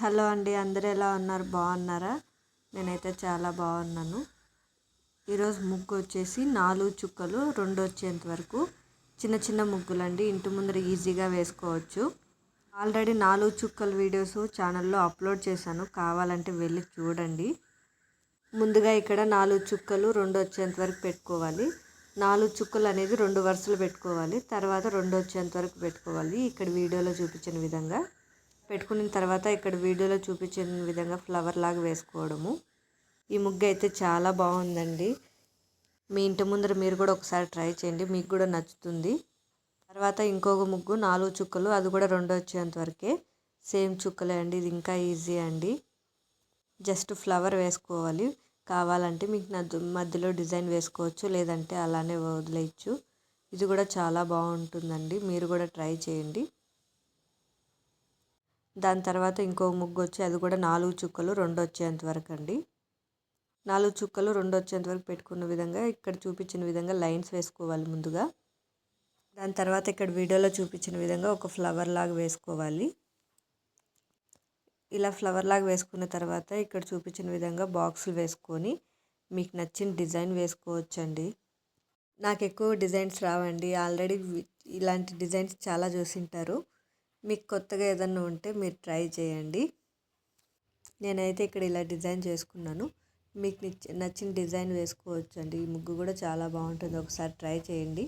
Hello అండి, అందరూ ఎలా ఉన్నారు? బాగున్నారా? నేనైతే చాలా బాగున్నాను. ఈరోజు ముగ్గు వచ్చేసి 4 చుక్కలు 2 వచ్చేంత వరకు చిన్న చిన్న ముగ్గులండి. ఇంటి ముందర ఈజీగా వేసుకోవచ్చు. ఆల్రెడీ 4 చుక్కల వీడియోస్ ఛానల్లో అప్లోడ్ చేశాను, కావాలంటే వెళ్ళి చూడండి. ముందుగా ఇక్కడ 4 చుక్కలు 2 వచ్చేంత వరకు పెట్టుకోవాలి. 4 చుక్కలు అనేది 2 వరుసలు పెట్టుకోవాలి. తర్వాత 2 వచ్చేంత వరకు పెట్టుకోవాలి. ఇక్కడ వీడియోలో చూపించిన విధంగా పెట్టుకున్న తర్వాత ఇక్కడ వీడియోలో చూపించిన విధంగా ఫ్లవర్ లాగా వేసుకోవడము. ఈ ముగ్గు అయితే చాలా బాగుందండి. మీ ఇంటి ముందర మీరు కూడా ఒకసారి ట్రై చేయండి, మీకు కూడా నచ్చుతుంది. తర్వాత ఇంకొక ముగ్గు 4 చుక్కలు, అది కూడా 2 వచ్చేంత వరకే సేమ్ చుక్కలే అండి. ఇది ఇంకా ఈజీ అండి. జస్ట్ ఫ్లవర్ వేసుకోవాలి. కావాలంటే మీకు మధ్యలో డిజైన్ వేసుకోవచ్చు, లేదంటే అలానే వదిలేయచ్చు. ఇది కూడా చాలా బాగుంటుందండి, మీరు కూడా ట్రై చేయండి. దాని తర్వాత ఇంకో ముగ్గు వచ్చి అది కూడా 4 చుక్కలు 2 వచ్చేంత వరకు అండి. 4 చుక్కలు 2 వచ్చేంత వరకు పెట్టుకున్న విధంగా ఇక్కడ చూపించిన విధంగా లైన్స్ వేసుకోవాలి ముందుగా. దాని తర్వాత ఇక్కడ వీడియోలో చూపించిన విధంగా ఒక ఫ్లవర్ లాగా వేసుకోవాలి. ఇలా ఫ్లవర్ లాగా వేసుకున్న తర్వాత ఇక్కడ చూపించిన విధంగా బాక్సులు వేసుకొని మీకు నచ్చిన డిజైన్ వేసుకోవచ్చండి. నాకు ఎక్కువ డిజైన్స్ రావండి, ఆల్రెడీ ఇలాంటి డిజైన్స్ చాలా చూసింటారు. మీకు కొత్తగా ఏదన్నా ఉంటే మీరు ట్రై చేయండి. నేనైతే ఇక్కడ ఇలా డిజైన్ చేసుకున్నాను. మీకు నచ్చిన డిజైన్ వేసుకోవచ్చు అండి. ఈ ముగ్గు కూడా చాలా బాగుంటుంది, ఒకసారి ట్రై చేయండి.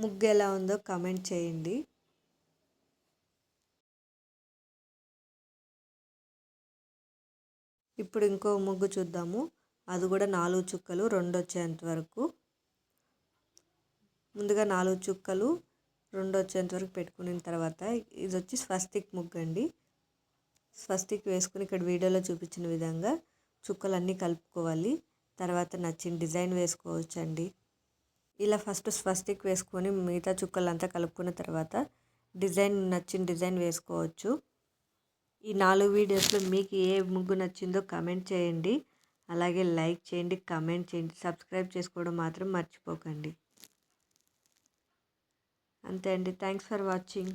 ముగ్గు ఎలా ఉందో కామెంట్ చేయండి. ఇప్పుడు ఇంకో ముగ్గు చూద్దాము. అది కూడా 4 చుక్కలు 2 వచ్చేంత వరకు. ముందుగా 4 చుక్కలు 2 వచ్చేంత వరకు పెట్టుకున్న తర్వాత ఇది వచ్చి స్వస్తిక్ ముగ్గు అండి. స్వస్తిక్ వేసుకుని ఇక్కడ వీడియోలో చూపించిన విధంగా చుక్కలన్నీ కలుపుకోవాలి. తర్వాత నచ్చిన డిజైన్ వేసుకోవచ్చండి. ఇలా ఫస్ట్ స్వస్తిక్ వేసుకొని మిగతా చుక్కలంతా కలుపుకున్న తర్వాత నచ్చిన డిజైన్ వేసుకోవచ్చు. ఈ 4 వీడియోస్లో మీకు ఏ ముగ్గు నచ్చిందో కమెంట్ చేయండి. అలాగే లైక్ చేయండి, కమెంట్ చేయండి, సబ్స్క్రైబ్ చేసుకోవడం మాత్రం మర్చిపోకండి. అంతే అండి. Thanks for watching.